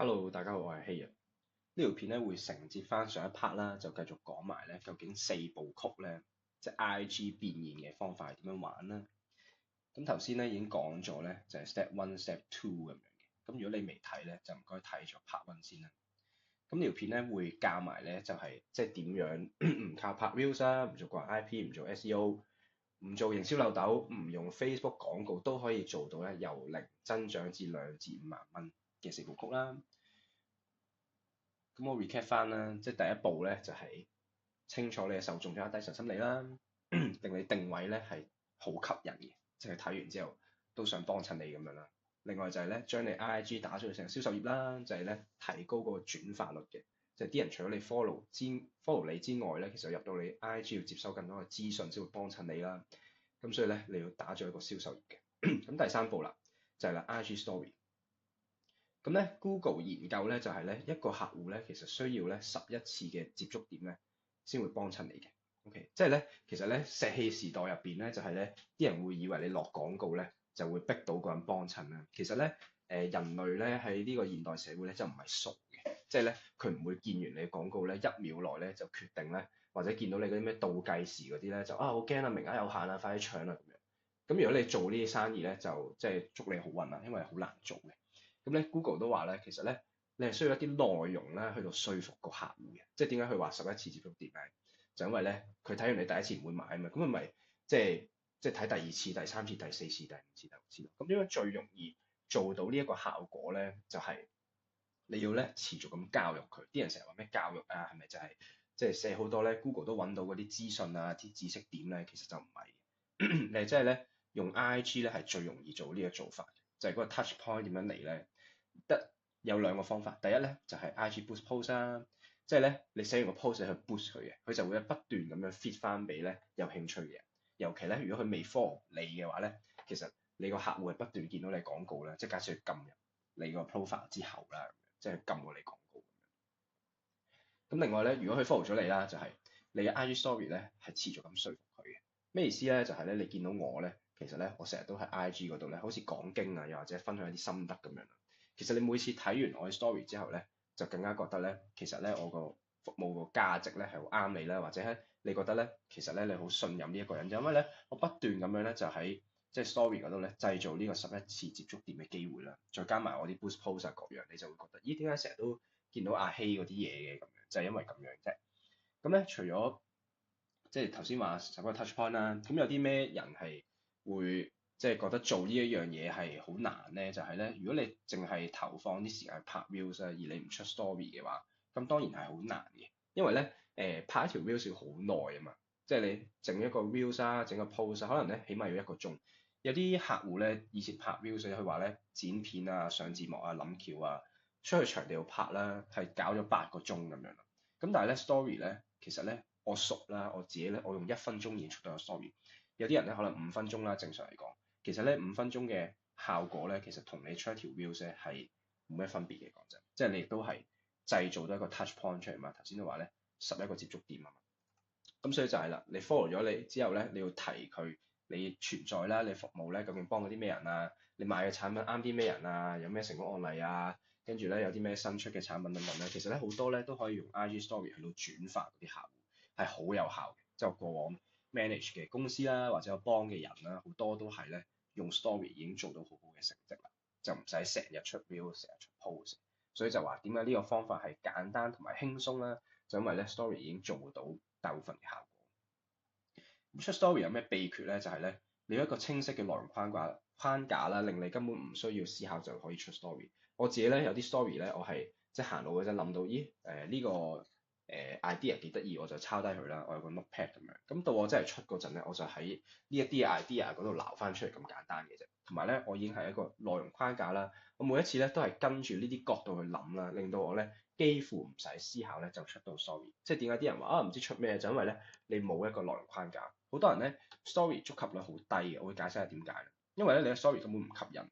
Hello，大家好，我係希日。呢條片咧會承接翻上一 part 啦，就繼續講埋咧究竟四部曲咧，即係 IG 變現嘅方法係點樣玩啦。咁頭先咧已經講咗咧，就係 step one、step two 咁樣嘅。咁如果你未睇咧，就唔該睇咗 part one 先啦。咁呢條片咧會教埋咧，就係即係點樣唔靠拍 reels 啦，唔做個人 IP，唔做 SEO，唔做營銷漏斗，唔用 Facebook 廣告都可以做到咧由零增長至2至5萬蚊嘅四部曲啦。咁我 recap 翻啦，即係第一步咧就係清楚你嘅受眾最低層心理啦，令你定位咧係好吸引嘅，即係睇完之後都想幫襯你咁樣啦。另外就係咧將你 IG 打造成銷售頁啦，就係咧提高個轉化率嘅，即係啲人除咗你 follow 你之外咧，其實入到你 IG 要接收更多嘅資訊先會幫襯你啦。咁所以咧你要打造一個銷售頁嘅。咁第三步啦，就係啦 IG Story。咁咧，Google 研究咧就係咧一個客戶咧，其實需要咧11次嘅接觸點咧，先會幫襯你嘅。OK，即係咧，其實咧石器時代入邊咧，就係咧啲人會以為你落廣告咧就會逼到個人幫襯啦。其實咧，人類咧喺呢個現代社會咧就唔係傻嘅，即係咧佢唔會見完你嘅廣告咧1秒內咧就決定咧，或者見到你嗰啲咩倒計時嗰啲咧就好驚啊，名額有限啊，快啲搶啦咁樣。咁如果你做呢啲生意咧，就即係祝你好運啦，因為好難做嘅。咁咧 Google 都話咧，其實咧你係需要一啲內容咧去到說服個客戶嘅，即係點解佢話11次接觸點咧？就因為咧佢睇完你第一次唔會買啊嘛，咁咪即係睇第二次、第三次、第四次、第五次、第六次咯。咁點樣最容易做到呢一個效果咧？就係你要咧持續咁教育佢。啲人成日話咩教育啊，係咪就係即係寫好多咧 Google 都揾到嗰啲資訊啊、啲知識點咧？其實就唔係嘅，你即係咧用 IG 咧係最容易做呢個做法嘅，就係嗰個 touch point 點樣嚟咧？得有兩個方法，第一咧就係 IG boost post 啦，即係咧你寫完個 post 去 boost 佢嘅，佢就會不斷咁樣 feed 翻俾咧有興趣嘅人。尤其咧如果佢未 follow 你嘅話咧，其實你個客戶係不斷見到你廣告咧，即係假設佢撳入你個 profile 之後啦，即係撳過你廣告咁樣。咁另外咧，如果佢 follow 咗你啦，就係你嘅 IG story 咧係持續咁說服佢嘅。咩意思咧？就係咧你見到我咧，其實咧我成日都喺 IG 嗰度咧，好似講經啊，又或者分享一啲心得咁樣。其實你每次睇完我嘅 story 之後咧，就更加覺得咧，其實咧我個服務個價值咧係好啱你啦，或者咧你覺得咧，其實咧你好信任呢一個人，因為咧我不斷咁樣咧就喺即係 story 嗰度咧製造呢個11次接觸點嘅機會啦，再加埋我啲 boost post 啊各樣，你就會覺得咦點解成日都見到阿希嗰啲嘢嘅咁樣，就係因為咁樣啫。咁咧除咗即係頭先話10個 touch point 啦，咁有啲咩人係會即係覺得做呢一樣嘢係好難咧？就係咧，如果你淨係投放啲時間拍 reels 而你唔出 story 嘅話，咁當然係好難嘅，因為咧拍一條 reels 要好耐啊嘛，即係你整一個 reels 啊，整個 post 可能咧起碼要1個鐘。有啲客戶咧以前拍 reels 佢話咧剪片啊、上字幕啊、諗橋啊，出去場地度拍啦，係搞咗8個鐘咁樣啦。咁但係咧 story 咧，其實咧我熟啦，我自己咧我用1分鐘已經出到個 story。有啲人咧可能5分鐘啦，正常嚟講，其實咧5分鐘嘅效果咧，其實同你出一條 reels 咧係冇咩分別嘅，講真，即係你亦都係製造到一個 touch point 出嚟嘛。頭先都話咧11個接觸點啊嘛。咁所以就係啦，你 follow 咗你之後咧，你要提佢你存在啦，你服務咧究竟幫嗰啲咩人啊？你賣嘅產品啱啲咩人啊？有咩成功案例啊？跟住咧有啲咩新出嘅產品等等咧，其實咧好多咧都可以用 IG Story 去到轉發嗰啲客戶，係好有效嘅。即係我過往 manage 嘅公司啦，或者我幫嘅人啦，好多都係咧用 Story 已經做到好好嘅成績啦，就唔使成日出 reel，成日出 post。所以就話點解呢個方法係簡單同埋輕鬆啦？就因為咧 Story 已經做到大部分嘅效果。咁出 story 有咩秘訣咧？就係咧，你有一個清晰嘅內容框架啦，令你根本唔需要思考就可以出 story。我自己咧有啲 story 咧，我係即係行路嗰陣諗到，咦呢個idea 幾得意，我就抄低佢啦。我有個 notepad 咁樣。咁到我真係出嗰陣咧，我就喺呢一啲 idea 嗰度撈翻出嚟咁簡單嘅啫。同埋咧，我已經係一個內容框架啦。我每一次咧都係跟住呢啲角度去諗啦，令到我咧幾乎唔使思考咧就出到 story。即係點解啲人話唔知出咩？就因為咧你冇一個內容框架。好多人咧 story 觸及率好低嘅，我會解釋下點解。因為咧你嘅 story 根本唔吸引。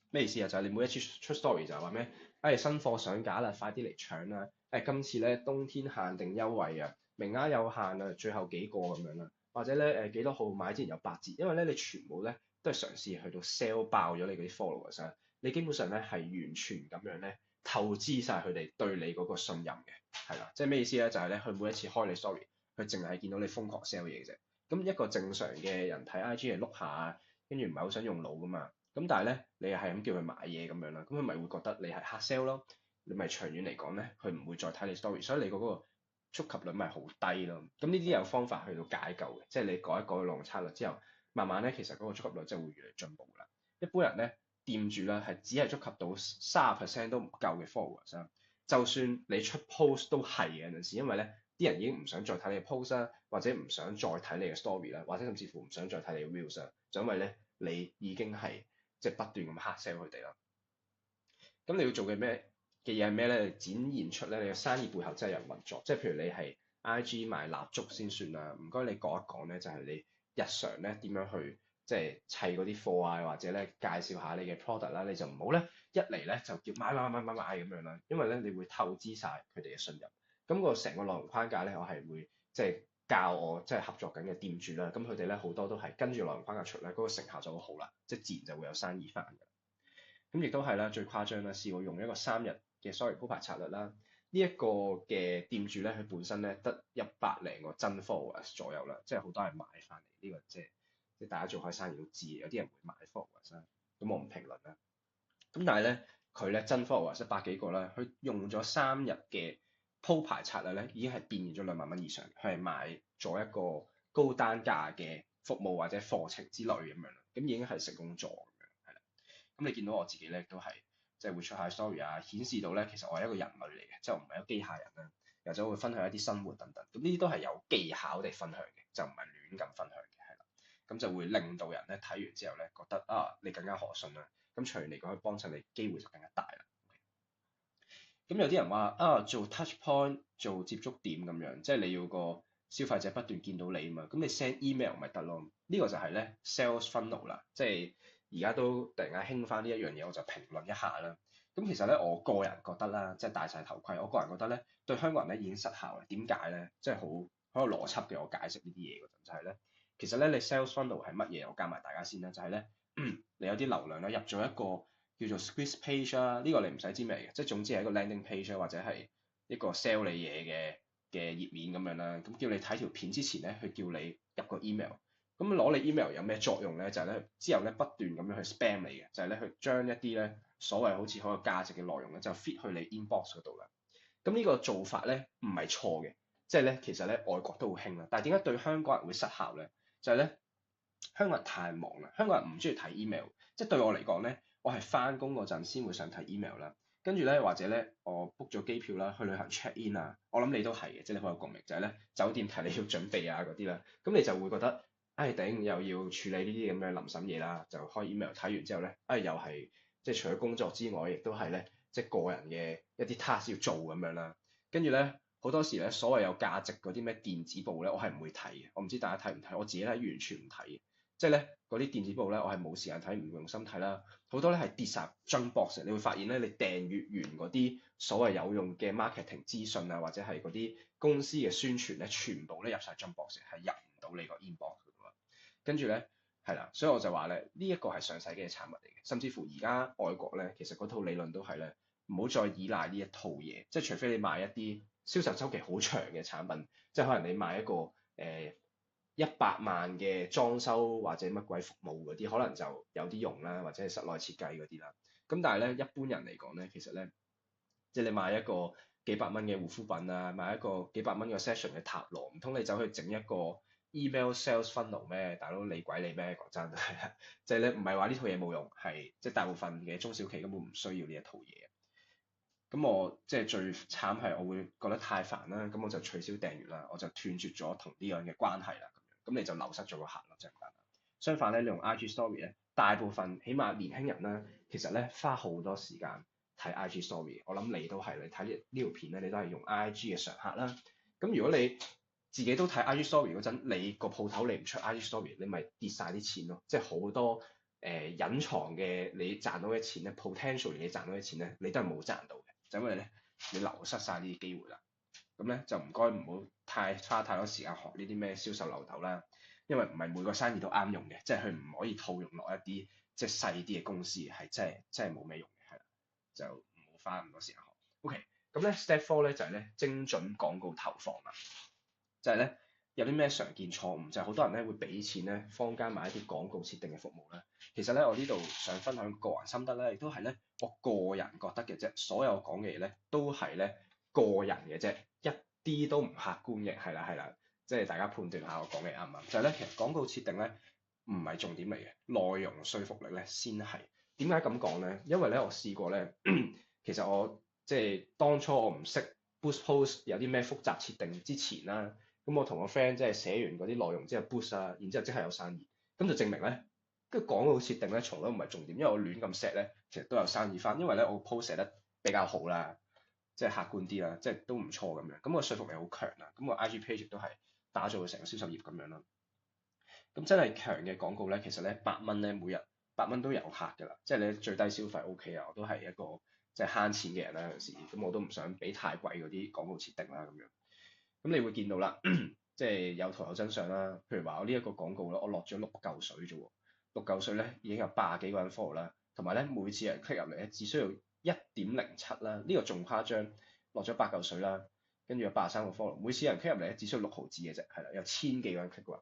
咩意思啊？就係你每一次出 story 就係話咩？新貨上架啦，快啲嚟搶啦！今次咧冬天限定優惠啊，名額有限啊，最後幾個咁樣啦。或者咧幾多號買之前有8折，因為咧你全部咧都係嘗試去到 sell 爆咗你嗰啲 followers 啊。你基本上咧係完全咁樣咧透支晒佢哋對你嗰個信任嘅，係啦，即係咩意思咧？就係咧，佢每一次開你 story，佢淨係見到你瘋狂 sell 嘢嘅啫。咁一個正常嘅人睇 IG 係碌下，跟住唔係好想用腦噶嘛。咁但係咧，你係咁叫佢買嘢咁樣啦，咁佢咪會覺得你係 hard sell 咯。你咪長遠嚟講咧，佢唔會再睇你 story，所以你嗰個觸及率咪好低咯。咁呢啲有方法去到解救嘅，即係你改一改內容策略之後，慢慢咧其實嗰個觸及率真係會越嚟越進步啦。一般人咧，店主咧係只係觸及到30%都唔夠嘅 followers 啊，就算你出 post 都係嘅有陣時，因為咧啲人已經唔想再睇你嘅 post 啦，或者唔想再睇你嘅 story 啦，或者甚至乎唔想再睇你嘅 reels 啊，就因為咧你已經係即係不斷咁 hard sell 佢哋啦。咁你要做嘅嘢係咩咧？展現出咧你嘅生意背後真係有運作，即係譬如你係 IG 賣蠟燭先算啦，唔該你講一講咧，就係你日常咧點樣去即係砌嗰啲貨啊，或者咧介紹下你嘅 product 啦，你就唔好咧一嚟咧就叫買咁樣啦，因為咧你會透支晒佢哋嘅信任。咁個成個內容框架咧，我係會即係教我即係合作緊嘅店主啦，咁佢哋咧好多都係跟住內容框架出咧，嗰個成效就會好啦，即係自然就會有生意翻嘅。咁亦都係啦，最誇張啦，試過用一個3日嘅 story 鋪排策略啦。呢一個嘅店主咧，佢本身咧得100零個真 followers 左右啦，即係好多人買翻嚟。呢個即係大家做開生意都知，有啲人會買 followers 啦。咁我唔評論啦。咁但係咧，佢咧真 followers 100幾個啦，佢用咗3日嘅鋪排策略咧，已經係變現咗2萬蚊以上。佢係賣咗一個高單價嘅服務或者課程之類咁樣啦，咁已經係成功咗。咁你見到我自己咧，都係即係會出下 story 啊，顯示到咧其實我係一個人類嚟嘅，即係唔係一個機械人啦，又或者會分享一啲生活等等。咁呢啲都係有技巧地分享嘅，就唔係亂咁分享嘅，係啦。咁就會令到人咧睇完之後咧覺得啊，你更加可信啦。咁長遠嚟講，可以幫襯你機會就更加大啦。咁有啲人話啊，做 touch point 做接觸點咁樣，即係你要個消費者不斷見到你啊嘛，咁你 send email 咪得咯？呢個就係咧 sales funnel 啦，即係而家都突然間興翻呢一樣嘢，我就評論一下啦。咁其實咧，我個人覺得啦，即係戴晒頭盔，我個人覺得咧，對香港人咧已經失效啦。點解咧？即係好有邏輯嘅，我解釋呢啲嘢嗰陣就係咧，其實咧你 sales funnel 係乜嘢？我教埋大家先啦，就係咧，你有啲流量咧入咗一個叫做 squeeze page 啦，呢個你唔使知咩嚟嘅，即係總之係一個 landing page 或者係一個 sell 你嘢嘅頁面咁樣啦。咁叫你睇條片之前咧，佢叫你入個 email。咁攞你 email 有咩作用咧？就係咧之後咧不斷咁樣去 spam 你嘅，就係咧去將一啲咧所謂好似好有價值嘅內容咧就 fit 去你 inbox 嗰度啦。咁呢個做法咧唔係錯嘅，即係咧其實咧外國都好興啦。但係點解對香港人會失效咧？就係咧香港人太忙啦，香港人唔中意睇 email。即係對我嚟講咧，我係翻工嗰陣先會想睇 email 啦。跟住咧或者咧我 book 咗機票啦，去旅行 check in 啊，我諗你都係嘅，即係你好有共鳴，就係咧酒店提你要準備啊嗰啲啦，咁你就會覺得。頂又要處理呢啲咁嘅臨審嘢啦，就開 email 睇完之後咧，又係即係除咗工作之外，亦都係咧即係個人嘅一啲 task 要做咁樣啦。跟住咧好多時咧，所謂有價值嗰啲咩電子報咧，我係唔會睇嘅。我唔知大家睇唔睇，我自己咧完全唔睇嘅。即係咧嗰啲電子報咧，我係冇時間睇，唔用心睇啦。好多咧係跌晒 junk box，你會發現咧，你訂閱完嗰啲所謂有用嘅 marketing 資訊啊，或者係嗰啲公司嘅宣傳咧，全部咧入晒 junk box，係入唔到你個 inbox。跟住咧，係啦，所以我就話咧，呢一個係上世紀嘅產物嚟嘅，甚至乎而家外國咧，其實嗰套理論都係咧，唔好再依賴呢一套嘢，即係除非你買一啲銷售周期好長嘅產品，即係可能你買一個100萬嘅裝修或者乜鬼服務嗰啲，可能就有啲用啦，或者係室內設計嗰啲啦。咁但係咧，一般人嚟講咧，其實咧，即係你買一個幾百蚊嘅護膚品啊，買一個幾百蚊嘅 session 嘅塔羅，唔通你走去整一個 email sales funnel 咩？大佬理鬼你咩？講真係啊，即係咧唔係話呢套嘢冇用，係即係大部分嘅中小企根本唔需要呢一套嘢。咁我即係最慘係我會覺得太煩啦，咁我就取消訂閱啦，我就斷絕咗同呢樣嘅關係啦。咁你就流失咗個客咯，就係咁簡單。相反咧，你用 IG Story 咧，大部分起碼年輕人啦，其實咧花好多時間睇 IG Story。我諗你都係，你睇呢條片咧，你都係用 IG 嘅常客啦。咁如果你自己都睇 IG Story 嗰陣，你個鋪頭你唔出 IG Story，你咪跌晒啲錢咯。即係好多隱藏嘅你賺到嘅錢咧，potential 你賺到嘅錢咧，你都係冇賺到嘅，就因為咧你流失晒呢啲機會啦。咁咧就唔該唔好花太多時間學呢啲咩銷售漏斗啦，因為唔係每個生意都啱用嘅，即係佢唔可以套用落一啲即係細啲嘅公司，係真係冇咩用嘅，係啦，就唔好花咁多時間學。OK，咁咧 Step 4咧就係咧精準廣告投放啦，就係咧有啲咩常見錯誤，就係好多人咧會俾錢咧坊間買一啲廣告設定嘅服務咧。其實咧我呢度想分享個人心得咧，亦都係咧我個人覺得嘅啫，所有講嘅嘢咧都係咧個人嘅啫，一啲都唔客觀嘅，係啦係啦，即係大家判斷下我講嘅啱唔啱。就係咧其實廣告設定咧唔係重點嚟嘅，內容說服力咧先係。點解咁講咧？因為咧我試過咧，其實我即係當初我唔識 Boost Post 有啲咩複雜設定之前啦，咁我同個 friend 即係寫完嗰啲內容之後 boost 啊，然之後即係有生意，咁就證明咧，跟住廣告設定咧從來都唔係重點，因為我亂咁 set 咧，其實都有生意翻，因為咧我 post 寫得比較好啦，即係客觀啲啦，即係都唔錯咁樣，咁個說服力好強啊，咁個 IG page 都係打造佢成個銷售頁咁樣啦。咁真係強嘅廣告咧，其實咧8蚊咧每日8蚊都有客㗎啦，即係你最低消費 OK 啊，我都係一個即係慳錢嘅人啦有時，咁我都唔想俾太貴嗰啲廣告設定啦咁樣。咁你會見到啦，即係有圖有真相啦。譬如話我呢一個廣告咧，我落咗6嚿水啫喎，6嚿水咧已經有80幾個人 follow 啦，同埋咧每次人 click 入嚟咧只需要1.07啦，呢個仲誇張，落咗8嚿水啦，跟住有83個 follow，每次人 click 入嚟咧只需要6毫子嘅啫，係啦，有1000幾個人 click 過嚟。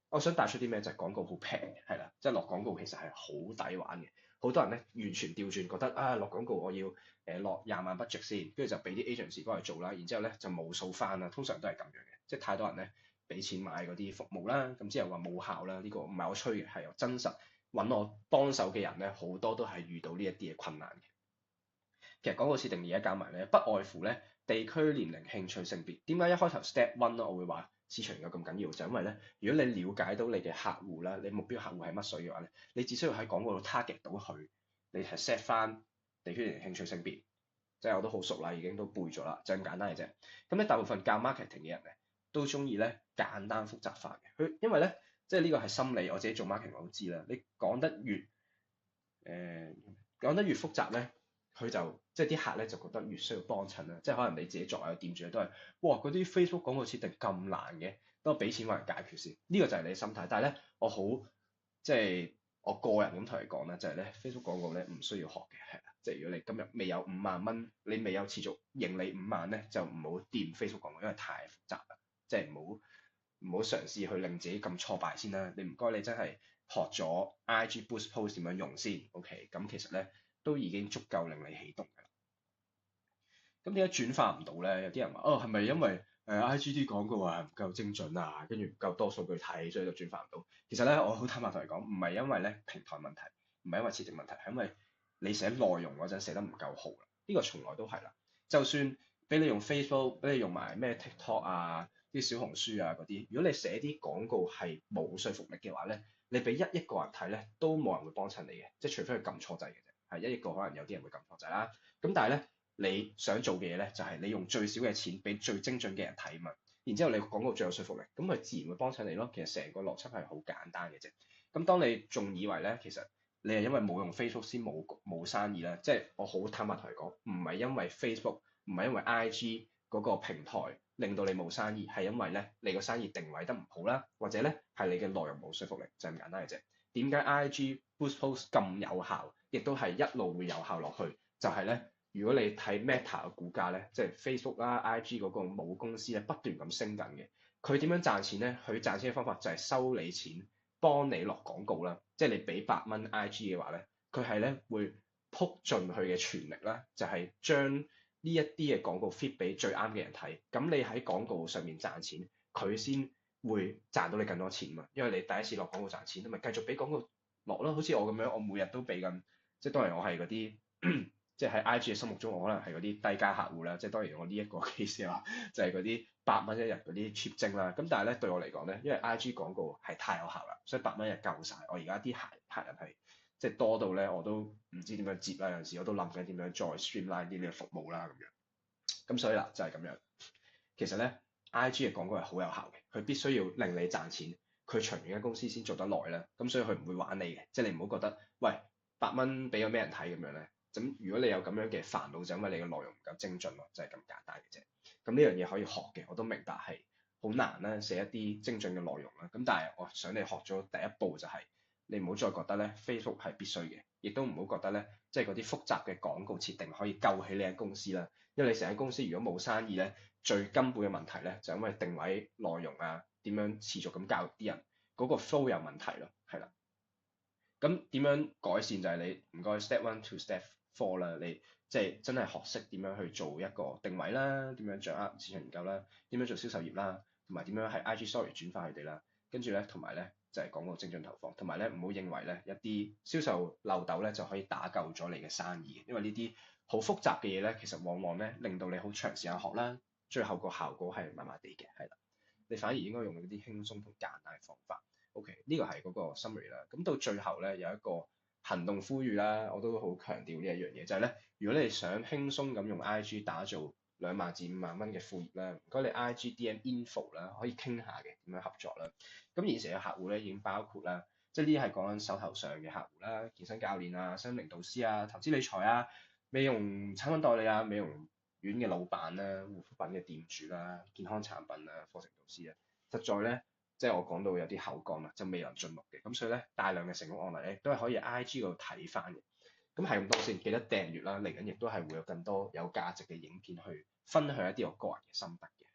我想帶出啲咩就係廣告好平嘅，係啦，即係落廣告其實係好抵玩嘅。好多人咧完全調轉，覺得啊落廣告我要落20萬 budget 先，跟住就俾啲 agency 幫佢做啦，然之後咧就冇數翻啦。通常都係咁樣嘅，即係太多人咧俾錢買嗰啲服務啦，咁之後話冇效啦，呢個唔係我吹嘅，係有真實揾我幫手嘅人咧，好多都係遇到呢一啲嘅困難嘅。其實廣告設定而家加埋咧，不外乎咧地區、年齡、興趣、性別。點解一開頭 step one 咧，我會話市場有咁緊要，就係因為咧，如果你了解到你嘅客戶啦，你目標客戶係乜水嘅話咧，你只需要喺廣告度 target 到佢，你係 set 翻地區、年齡、興趣、性別，即係我都好熟啦，已經都背咗啦，就咁簡單嘅啫。咁咧，大部分教 marketing 嘅人咧，都中意咧簡單複雜化嘅。佢因為咧，即係呢個係心理，我自己做 marketing 我都知啦。你講得越講得越複雜咧，佢就即係啲客咧就覺得越需要幫襯啦。即係可能你自己作為個店主都係，哇嗰啲 Facebook 廣告設定咁難嘅，等我俾錢揾人解決先。呢個就係你嘅心態。但係咧，我好即係我個人咁同你講啦，就係咧 Facebook 廣告咧唔需要學嘅，係啦。即係如果你今日未有5萬蚊，你未有持續盈利5萬咧，就唔好掂 Facebook 廣告，因為太複雜啦。即係唔好嘗試去令自己咁挫敗先啦。你唔該，你真係學咗 IG Boost Post 點樣用先，OK？咁其實咧都已經足夠令你起動㗎啦。咁點解轉化唔到咧？有啲人話哦，係咪因為IG 啲廣告啊唔夠精準啊，跟住唔夠多數據睇，所以就轉化唔到？其實咧，我好坦白同你講，唔係因為咧平台問題，唔係因為設定問題，係因為你寫內容嗰陣寫得唔夠好啦。呢個從來都係啦。就算俾你用 Facebook，俾你用埋咩 TikTok 啊，啲小紅書啊嗰啲，如果你寫啲廣告係冇說服力嘅話咧，你俾1億個人睇咧，都冇人會幫襯你嘅，即係除非佢撳錯掣嘅啫。係1億個可能有啲人會撳錯掣啦。咁但係咧，你想做嘅嘢咧，就係你用最少嘅錢俾最精準嘅人睇嘛。然之後你個廣告最有說服力，咁佢自然會幫襯你咯。其實成個邏輯係好簡單嘅啫。咁當你仲以為咧，其實你係因為冇用 Facebook 先冇生意啦，即係我好坦白同你講，唔係因為 Facebook，唔係因為 IG 嗰個平台令到你冇生意，係因為咧你個生意定位得唔好啦，或者咧係你嘅內容冇說服力，就係咁簡單嘅啫。點解 IG Boost Post 咁有效，亦都係一路會有效落去？就係咧，如果你睇 Meta 嘅股價咧，即係 Facebook 啦、IG 嗰個母公司咧，不斷咁升緊嘅。佢點樣賺錢咧？佢賺錢嘅方法就係收你錢，幫你落廣告啦。即係你俾8蚊 IG 嘅話咧，佢係咧會撲盡佢嘅全力啦，就係將呢一啲嘅廣告 fit 俾最啱嘅人睇。咁你喺廣告上面賺錢，佢先會賺到你更多錢嘛。因為你第一次落廣告賺錢，咁咪繼續俾廣告落咯。好似我咁樣，我每日都俾緊，即係當然我係嗰啲。即係喺 IG 嘅心目中，我可能係嗰啲低階客戶啦。即係當然我呢一個 case 話，就係嗰啲8蚊一日嗰啲 cheap 精啦。咁但係咧對我嚟講咧，因為 IG 廣告係太有效啦，所以8蚊一日夠晒。我而家啲客人係即係多到咧，我都唔知點樣接啦。有陣時我都諗緊點樣再 streamline 啲呢個服務啦咁樣。咁所以啦，就係咁樣。其實咧 IG 嘅廣告係好有效嘅，佢必須要令你賺錢，佢長遠嘅公司先做得耐啦。咁所以佢唔會玩你嘅，即係你唔好覺得喂8蚊俾咗咩人睇咁樣咧。咁如果你有咁樣嘅煩惱，就因為你嘅內容唔夠精準咯，就係咁簡單嘅啫。咁呢樣嘢可以學嘅，我都明白係好難啦，寫一啲精準嘅內容啦。咁但係我想你學咗第一步就係，你唔好再覺得咧 Facebook 係必須嘅，亦都唔好覺得咧即係嗰啲複雜嘅廣告設定可以救起呢間公司啦。因為你成間公司如果冇生意咧，最根本嘅問題咧就因為定位內容啊，點樣持續咁教育啲人，嗰個 flow 有問題咯，係啦。咁點樣改善就係你唔該 step one to step four 啦，你即係真係學識點樣去做一個定位啦，點樣掌握市場研究啦，點樣做銷售頁啦，同埋點樣喺 IG story 轉翻佢哋啦，跟住咧同埋咧就係廣告精準投放，同埋咧唔好認為咧一啲銷售漏斗咧就可以打救咗你嘅生意，因為呢啲好複雜嘅嘢咧，其實往往咧令到你好長時間學啦，最後個效果係麻麻地嘅，係啦，你反而應該用嗰啲輕鬆同簡單嘅方法。OK，呢個係嗰個 summary 啦。咁到最後咧有一個行動呼籲啦，我都好強調呢一樣嘢，就係咧，如果你想輕鬆咁用 IG 打造2萬至5萬蚊嘅副業咧，唔該你 IG DM info 啦，可以傾下嘅點樣合作啦。咁現時嘅客戶咧已經包括啦，即係呢啲係講緊手頭上嘅客戶啦，健身教練啊、身心靈導師啊、投資理財啊、美容產品代理啊、美容院嘅老闆啦、護膚品嘅店主啦、健康產品啊、課程導師啊，實在咧。即係我講到有啲口乾啦，就未能盡錄嘅，咁所以咧大量嘅成功案例咧都係可以 IG 嗰度睇翻嘅。咁係咁多先，記得訂閱啦，嚟緊亦都係會有更多有價值嘅影片去分享一啲我個人嘅心得嘅。